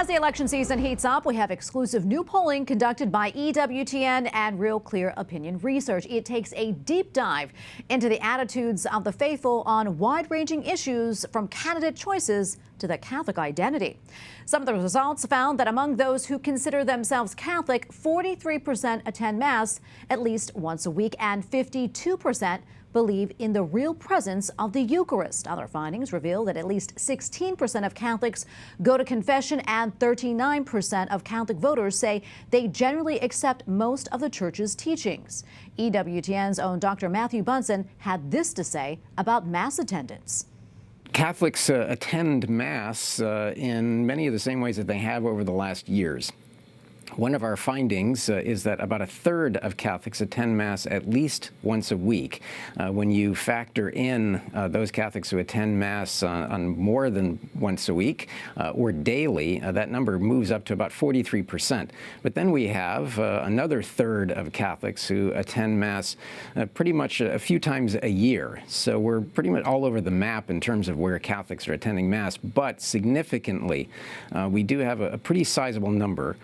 As the election season heats up, we have exclusive new polling conducted by EWTN and Real Clear Opinion Research. It takes a deep dive into the attitudes of the faithful on wide-ranging issues from candidate choices to the Catholic identity. Some of the results found that among those who consider themselves Catholic, 43% attend Mass at least once a week and 52% believe in the real presence of the Eucharist. Other findings reveal that at least 16% of Catholics go to confession and 39% of Catholic voters say they generally accept most of the Church's teachings. EWTN's own Dr. Matthew Bunson had this to say about Mass attendance. Catholics attend Mass in many of the same ways that they have over the last years. One of our findings is that about a third of Catholics attend Mass at least once a week. When you factor in those Catholics who attend Mass on more than once a week or daily, that number moves up to about 43%. But then we have another third of Catholics who attend Mass pretty much a few times a year. So we're pretty much all over the map in terms of where Catholics are attending Mass. But significantly, we do have a pretty sizable number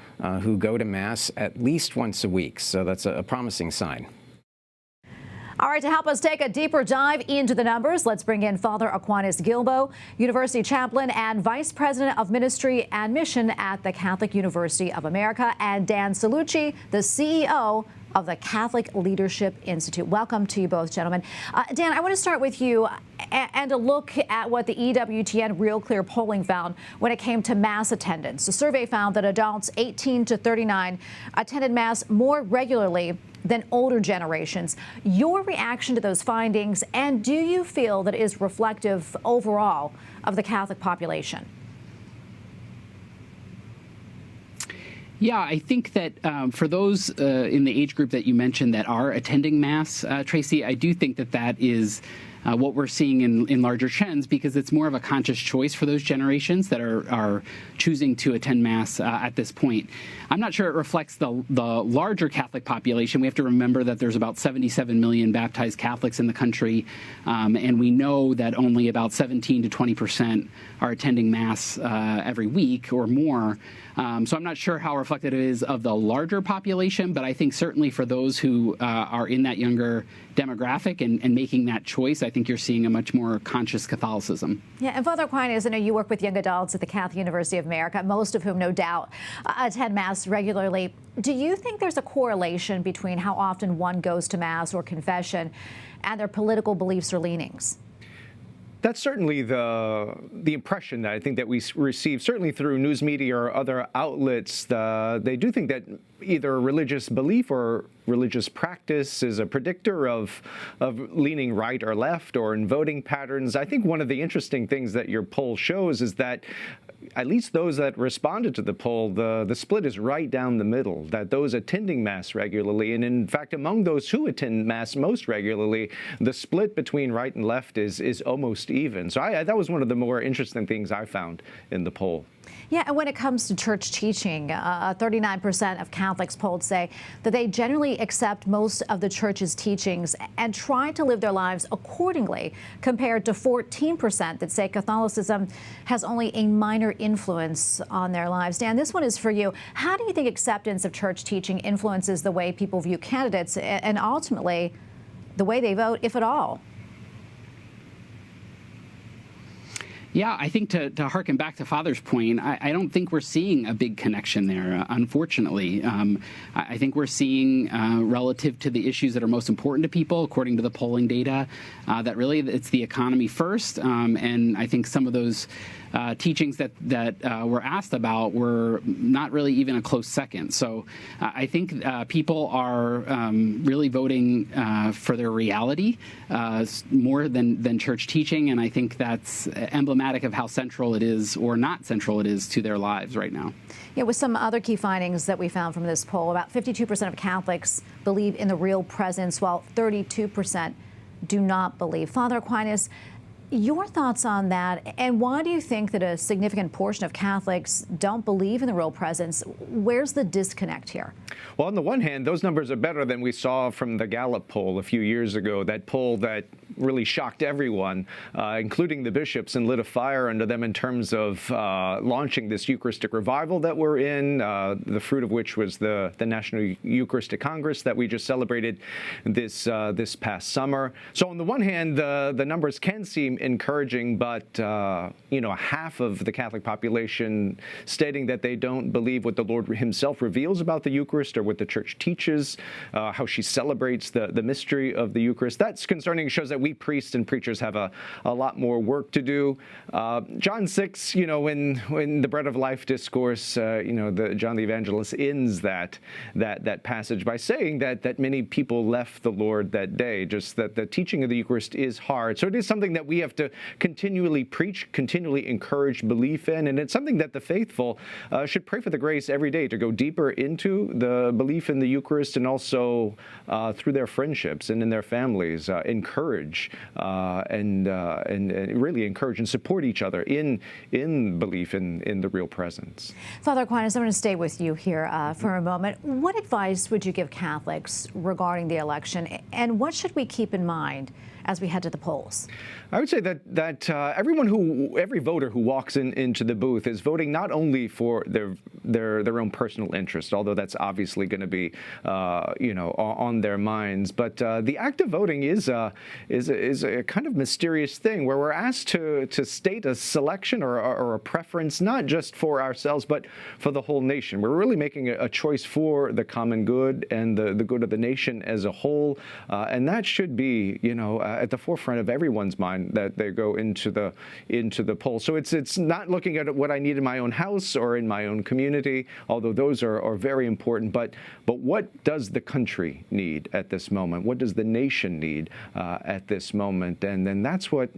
who go to Mass at least once a week. So that's a promising sign. All right, to help us take a deeper dive into the numbers, let's bring in Father Aquinas Gilbo, University Chaplain and Vice President of Ministry and Mission at the Catholic University of America, and Dan Cellucci, the CEO of the Catholic Leadership Institute. Welcome to you both, gentlemen. Dan, I want to start with you and a look at what the EWTN Real Clear polling found when it came to Mass attendance. The survey found that adults 18 to 39 attended Mass more regularly than older generations. Your reaction to those findings, and do you feel that it is reflective overall of the Catholic population? Yeah, I think that for those in the age group that you mentioned that are attending Mass, Tracy, I do think that that is what we're seeing in larger trends, because it's more of a conscious choice for those generations that are choosing to attend Mass at this point. I'm not sure it reflects the larger Catholic population. We have to remember that there's about 77 million baptized Catholics in the country, and we know that only about 17 to 20% are attending Mass every week or more. So I'm not sure how reflective it is of the larger population, but I think certainly for those who are in that younger demographic and making that choice, I think you're seeing a much more conscious Catholicism. Yeah, and Father Aquinas, I know you work with young adults at the Catholic University of America, most of whom no doubt attend Mass regularly. Do you think there's a correlation between how often one goes to Mass or confession and their political beliefs or leanings? That's certainly the impression that I think that we receive, certainly through news media or other outlets. They do think that either religious belief or religious practice is a predictor of leaning right or left or in voting patterns. I think one of the interesting things that your poll shows is that at least those that responded to the poll, the split is right down the middle, that those attending Mass regularly, and in fact, among those who attend Mass most regularly, the split between right and left is almost even. So that was one of the more interesting things I found in the poll. Yeah, and when it comes to church teaching, 39% of Catholics polled say that they generally accept most of the Church's teachings and try to live their lives accordingly, compared to 14% that say Catholicism has only a minor influence on their lives. Dan, this one is for you. How do you think acceptance of church teaching influences the way people view candidates and ultimately the way they vote, if at all? Yeah, I think to harken back to Father's point, I don't think we're seeing a big connection there, unfortunately. I think we're seeing, relative to the issues that are most important to people, according to the polling data, that really it's the economy first. And I think some of those teachings that were asked about were not really even a close second. So I think people are really voting for their reality more than church teaching, and I think that's emblematic of how central it is or not central it is to their lives right now. Yeah, with some other key findings that we found from this poll, about 52% of Catholics believe in the real presence, while 32% do not believe. Father Aquinas, your thoughts on that, and why do you think that a significant portion of Catholics don't believe in the real presence? Where's the disconnect here? Well, on the one hand, those numbers are better than we saw from the Gallup poll a few years ago, that poll that really shocked everyone, including the bishops, and lit a fire under them in terms of launching this Eucharistic revival that we're in, the fruit of which was the National Eucharistic Congress that we just celebrated this past summer. So on the one hand, the numbers can seem encouraging, but half of the Catholic population stating that they don't believe what the Lord himself reveals about the Eucharist or what the Church teaches, how she celebrates the mystery of the Eucharist. That's concerning. It shows that we priests and preachers have a lot more work to do. John 6, when the Bread of Life discourse, John the Evangelist ends that passage by saying that many people left the Lord that day, just that the teaching of the Eucharist is hard. So it is something that we have to continually preach, continually encourage belief in, and it's something that the faithful should pray for the grace every day to go deeper into the belief in the Eucharist, and also through their friendships and in their families, encourage and really encourage and support each other in belief in the real presence. Father Aquinas, I'm going to stay with you here for a moment. What advice would you give Catholics regarding the election, and what should we keep in mind as we head to the polls? I would say that every voter who walks into the booth is voting not only for their own personal interest, although that's obviously going to be on their minds, but the act of voting is a kind of mysterious thing where we're asked to state a selection or a preference, not just for ourselves but for the whole nation. We're really making a choice for the common good and the good of the nation as a whole, and that should be at the forefront of everyone's mind that they go into the poll. So it's not looking at what I need in my own house or in my own community, although those are very important. But what does the country need at this moment? What does the nation need at this moment? And then that's what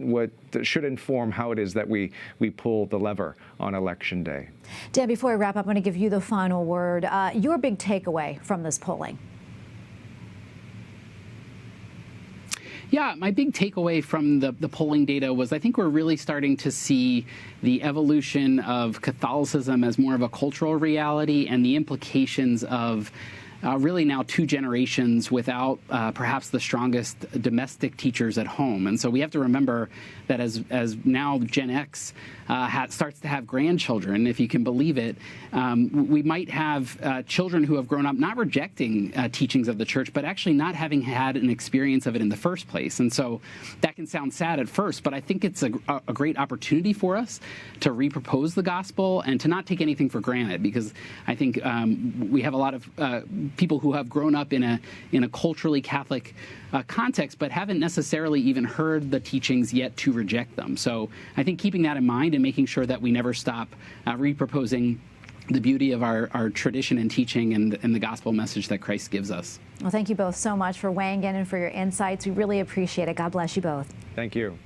should inform how it is that we pull the lever on Election Day. Dan, before I wrap up, I'm going to give you the final word. Your big takeaway from this polling. Yeah, my big takeaway from the polling data was I think we're really starting to see the evolution of Catholicism as more of a cultural reality, and the implications of really now 2 generations without perhaps the strongest domestic teachers at home. And so we have to remember that as now Gen X starts to have grandchildren, if you can believe it, we might have children who have grown up not rejecting teachings of the Church, but actually not having had an experience of it in the first place. And so that can sound sad at first, but I think it's a great opportunity for us to repropose the gospel and to not take anything for granted, because I think we have a lot of people who have grown up in a culturally Catholic context, but haven't necessarily even heard the teachings yet to reject them. So I think keeping that in mind and making sure that we never stop reproposing the beauty of our tradition and teaching and the gospel message that Christ gives us. Well, thank you both so much for weighing in and for your insights. We really appreciate it. God bless you both. Thank you.